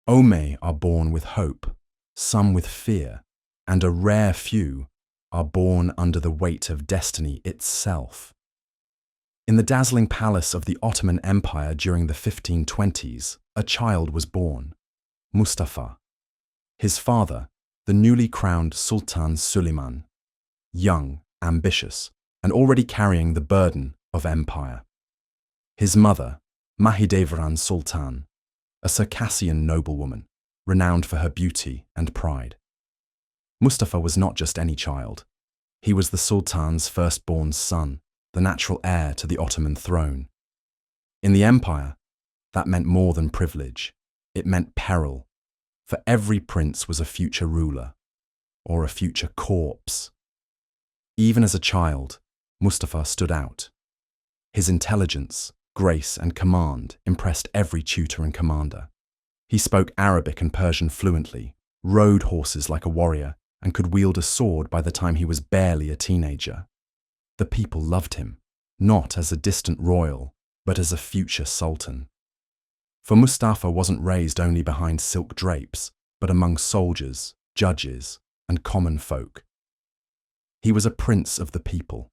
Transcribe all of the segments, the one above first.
Ome are born with hope, some with fear, and a rare few are born under the weight of destiny itself. In the dazzling palace of the Ottoman Empire during the 1520s, a child was born, Mustafa. His father, the newly crowned Sultan Süleyman, young, ambitious, and already carrying the burden of empire. His mother, Mahidevran Sultan, a Circassian noblewoman, renowned for her beauty and pride. Mustafa was not just any child. He was the Sultan's firstborn son, the natural heir to the Ottoman throne. In the empire, that meant more than privilege. It meant peril, for every prince was a future ruler, or a future corpse. Even as a child, Mustafa stood out. His intelligence, grace, and command impressed every tutor and commander. He spoke Arabic and Persian fluently, rode horses like a warrior, and could wield a sword by the time he was barely a teenager. The people loved him, not as a distant royal, but as a future sultan. For Mustafa wasn't raised only behind silk drapes, but among soldiers, judges, and common folk. He was a prince of the people.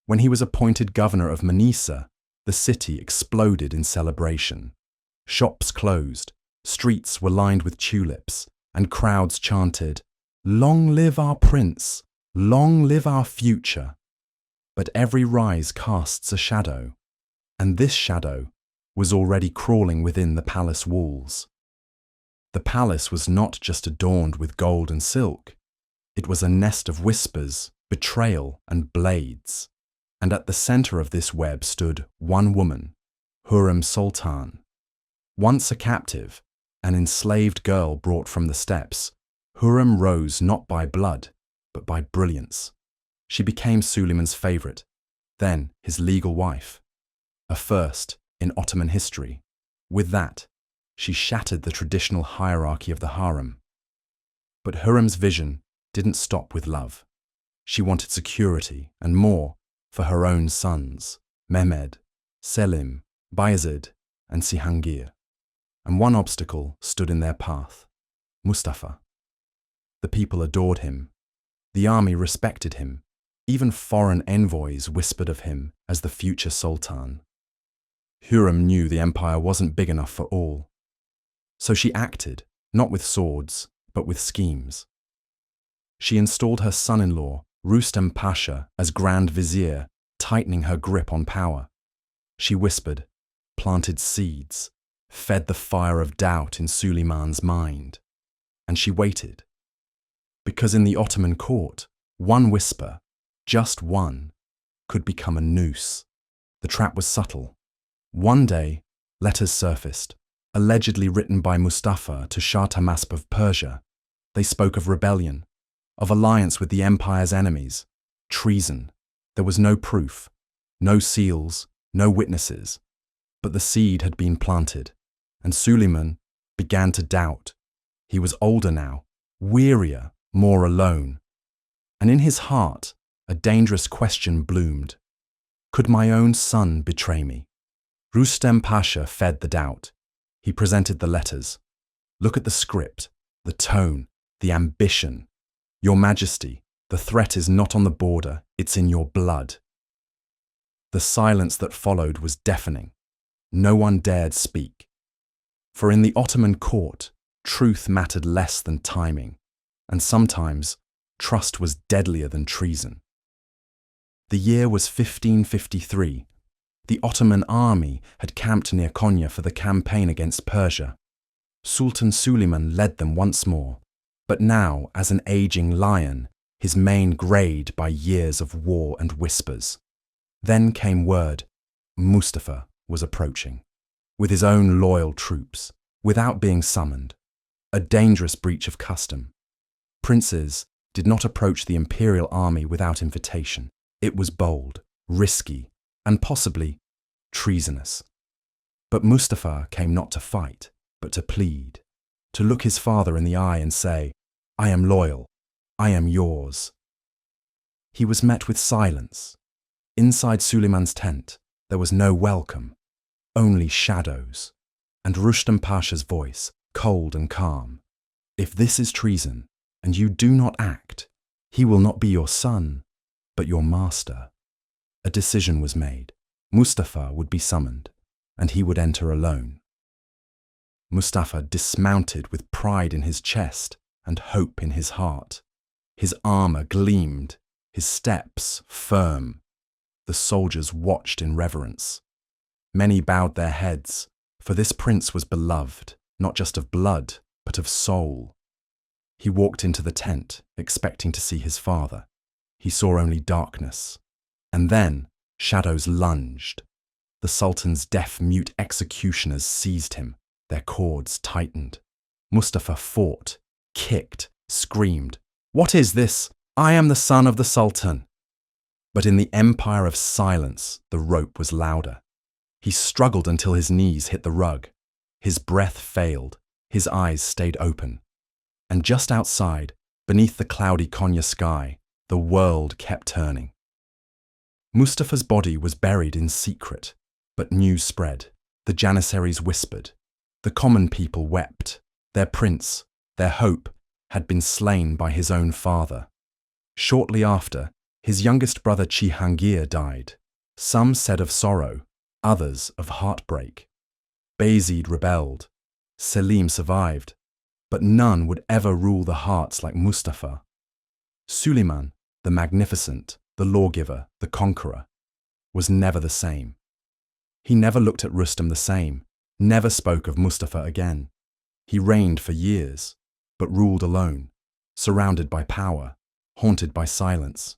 When he was appointed governor of Manisa, the city exploded in celebration. Shops closed, streets were lined with tulips, and crowds chanted, "Long live our prince! Long live our future!" But every rise casts a shadow, and this shadow was already crawling within the palace walls. The palace was not just adorned with gold and silk. It was a nest of whispers, betrayal, and blades. And at the center of this web stood one woman, Hürrem Sultan. Once a captive, an enslaved girl brought from the steppes, Hürrem rose not by blood, but by brilliance. She became Süleyman's favorite, then his legal wife, a first in Ottoman history. With that, she shattered the traditional hierarchy of the harem. But Hürrem's vision didn't stop with love. She wanted security and more for her own sons, Mehmed, Selim, Bayezid, and Cihangir. And one obstacle stood in their path, Mustafa. The people adored him. The army respected him. Even foreign envoys whispered of him as the future sultan. Hürrem knew the empire wasn't big enough for all. So she acted, not with swords, but with schemes. She installed her son-in-law, Rüstem Pasha, as Grand Vizier, tightening her grip on power. She whispered, planted seeds, fed the fire of doubt in Süleyman's mind. And she waited. Because in the Ottoman court, one whisper, just one, could become a noose. The trap was subtle. One day, letters surfaced, allegedly written by Mustafa to Shah Tahmasp of Persia. They spoke of rebellion, of alliance with the empire's enemies, treason. There was no proof, no seals, no witnesses. But the seed had been planted, and Süleyman began to doubt. He was older now, wearier, more alone. And in his heart, a dangerous question bloomed. Could my own son betray me? Rüstem Pasha fed the doubt. He presented the letters. Look at the script, the tone, the ambition. Your Majesty, the threat is not on the border, it's in your blood. The silence that followed was deafening. No one dared speak. For in the Ottoman court, truth mattered less than timing, and sometimes trust was deadlier than treason. The year was 1553. The Ottoman army had camped near Konya for the campaign against Persia. Sultan Süleyman led them once more, but now as an aging lion, his mane greyed by years of war and whispers. Then came word, Mustafa was approaching, with his own loyal troops, without being summoned. A dangerous breach of custom. Princes did not approach the imperial army without invitation. It was bold, risky, and possibly treasonous. But Mustafa came not to fight, but to plead, to look his father in the eye and say, I am loyal, I am yours. He was met with silence. Inside Süleyman's tent, there was no welcome, only shadows, and Rüstem Pasha's voice, cold and calm. If this is treason, and you do not act, he will not be your son, but your master. A decision was made. Mustafa would be summoned, and he would enter alone. Mustafa dismounted with pride in his chest and hope in his heart. His armor gleamed, his steps firm. The soldiers watched in reverence. Many bowed their heads, for this prince was beloved, not just of blood, but of soul. He walked into the tent, expecting to see his father. He saw only darkness. And then shadows lunged. The Sultan's deaf-mute executioners seized him. Their cords tightened. Mustafa fought, kicked, screamed, "What is this? I am the son of the Sultan." But in the empire of silence, the rope was louder. He struggled until his knees hit the rug. His breath failed. His eyes stayed open. And just outside, beneath the cloudy Konya sky, the world kept turning. Mustafa's body was buried in secret, but news spread. The Janissaries whispered. The common people wept. Their prince, their hope, had been slain by his own father. Shortly after, his youngest brother Cihangir died. Some said of sorrow, others of heartbreak. Bayezid rebelled. Selim survived, but none would ever rule the hearts like Mustafa. Süleyman, the magnificent, the lawgiver, the conqueror, was never the same. He never looked at Rustam the same, never spoke of Mustafa again. He reigned for years, but ruled alone, surrounded by power, haunted by silence.